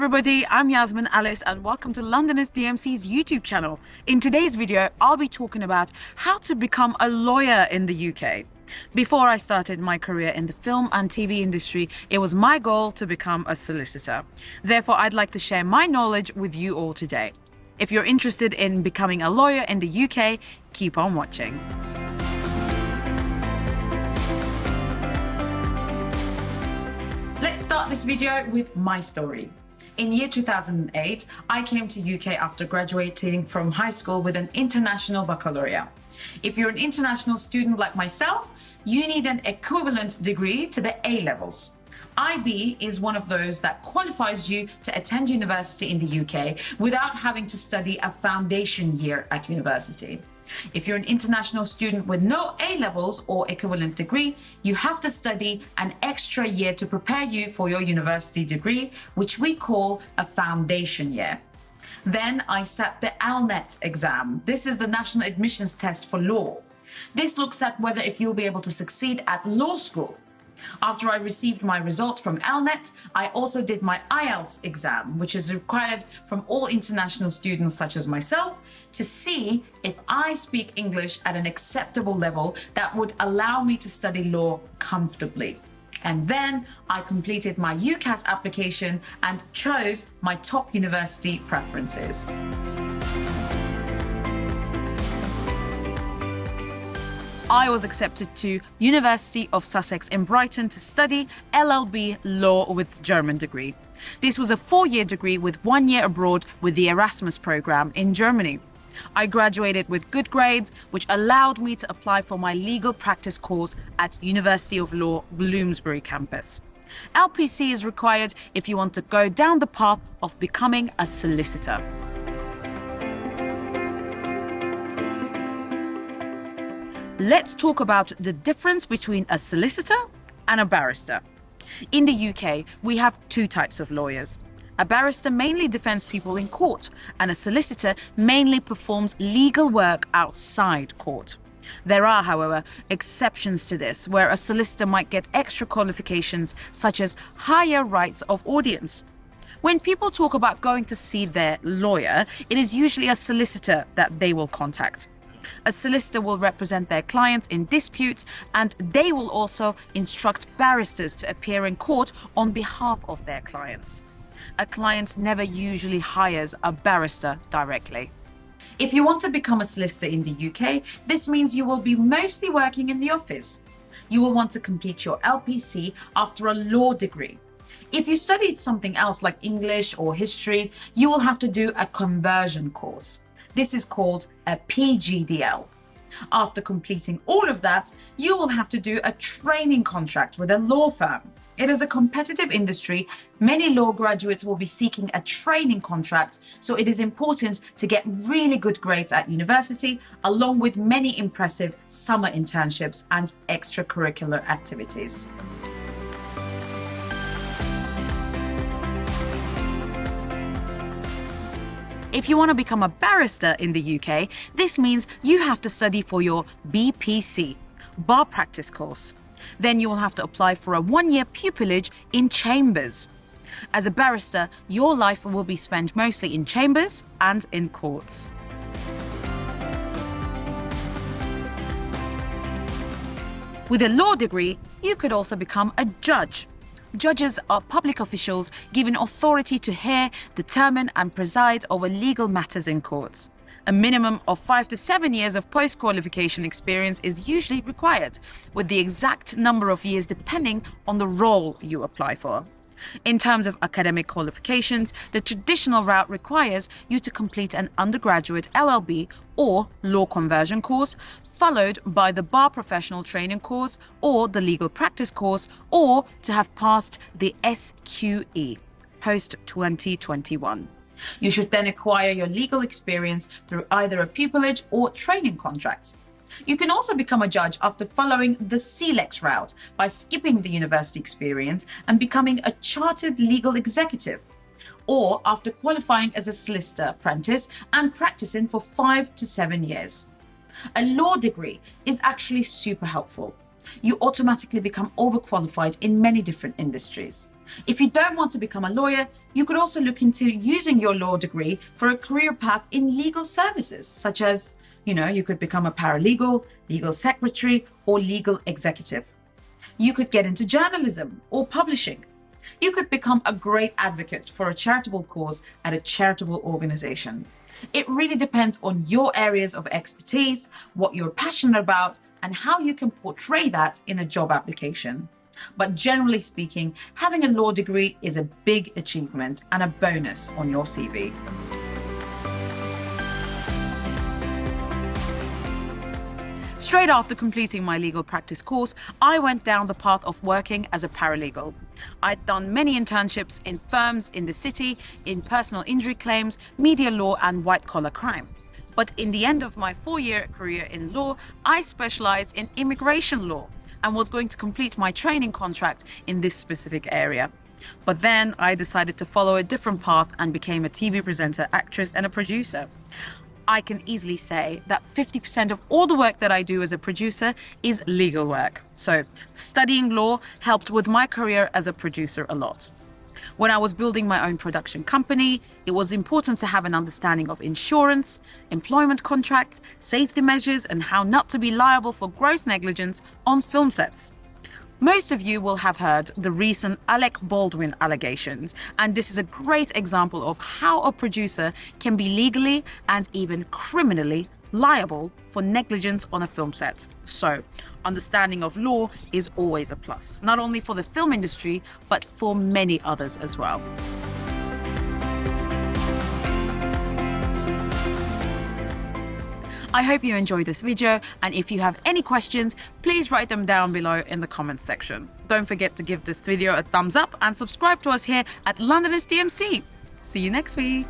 everybody, I'm Yasmine Alice and welcome to Londonist DMC's YouTube channel. In today's video, I'll be talking about how to become a lawyer in the UK. Before I started my career in the film and TV industry, it was my goal to become a solicitor. Therefore, I'd like to share my knowledge with you all today. If you're interested in becoming a lawyer in the UK, keep on watching. Let's start this video with my story. In year 2008, I came to UK after graduating from high school with an international baccalaureate. If you're an international student like myself, you need an equivalent degree to the A levels. IB is one of those that qualifies you to attend university in the UK without having to study a foundation year at university. If you're an international student with no A levels or equivalent degree, you have to study an extra year to prepare you for your university degree, which we call a foundation year. Then I sat the LNAT exam. This is the National Admissions Test for Law. This looks at whether if you'll be able to succeed at law school. After I received my results from LNAT, I also did my IELTS exam, which is required from all international students such as myself to see if I speak English at an acceptable level that would allow me to study law comfortably. And then I completed my UCAS application and chose my top university preferences. I was accepted to University of Sussex in Brighton to study LLB Law with German degree. This was a 4-year degree with 1 year abroad with the Erasmus program in Germany. I graduated with good grades, which allowed me to apply for my legal practice course at University of Law Bloomsbury campus. LPC is required if you want to go down the path of becoming a solicitor. Let's talk about the difference between a solicitor and a barrister. In the UK, we have two types of lawyers. A barrister mainly defends people in court, and a solicitor mainly performs legal work outside court. There are, however, exceptions to this, where a solicitor might get extra qualifications such as higher rights of audience. When people talk about going to see their lawyer, it is usually a solicitor that they will contact. A solicitor will represent their clients in disputes, and they will also instruct barristers to appear in court on behalf of their clients. A client never usually hires a barrister directly. If you want to become a solicitor in the UK, this means you will be mostly working in the office. You will want to complete your LPC after a law degree. If you studied something else like English or history, you will have to do a conversion course. This is called a PGDL. After completing all of that, you will have to do a training contract with a law firm. It is a competitive industry. Many law graduates will be seeking a training contract, so it is important to get really good grades at university, along with many impressive summer internships and extracurricular activities. If you want to become a barrister in the UK, this means you have to study for your BPC, Bar Practice Course. Then you will have to apply for a 1-year pupillage in chambers. As a barrister, your life will be spent mostly in chambers and in courts. With a law degree, you could also become a judge. Judges are public officials given authority to hear, determine and preside over legal matters in courts. A minimum of 5 to 7 years of post-qualification experience is usually required, with the exact number of years depending on the role you apply for. In terms of academic qualifications, the traditional route requires you to complete an undergraduate LLB or law conversion course, followed by the bar professional training course or the legal practice course, or to have passed the SQE, post 2021. You should then acquire your legal experience through either a pupillage or training contract. You can also become a judge after following the CLEX route by skipping the university experience and becoming a chartered legal executive, or after qualifying as a solicitor apprentice and practicing for 5 to 7 years. A law degree is actually super helpful. You automatically become overqualified in many different industries. If you don't want to become a lawyer, you could also look into using your law degree for a career path in legal services, such as, you could become a paralegal, legal secretary, or legal executive. You could get into journalism or publishing. You could become a great advocate for a charitable cause at a charitable organization. It really depends on your areas of expertise, what you're passionate about, and how you can portray that in a job application. But generally speaking, having a law degree is a big achievement and a bonus on your CV. Straight after completing my legal practice course, I went down the path of working as a paralegal. I'd done many internships in firms in the city, in personal injury claims, media law, and white-collar crime. But in the end of my 4-year career in law, I specialized in immigration law and was going to complete my training contract in this specific area. But then I decided to follow a different path and became a TV presenter, actress, and a producer. I can easily say that 50% of all the work that I do as a producer is legal work. So studying law helped with my career as a producer a lot. When I was building my own production company, it was important to have an understanding of insurance, employment contracts, safety measures, and how not to be liable for gross negligence on film sets. Most of you will have heard the recent Alec Baldwin allegations, and this is a great example of how a producer can be legally and even criminally liable for negligence on a film set. So, understanding of law is always a plus, not only for the film industry, but for many others as well. I hope you enjoyed this video, and if you have any questions, please write them down below in the comments section. Don't forget to give this video a thumbs up and subscribe to us here at Londonist DMC. See you next week.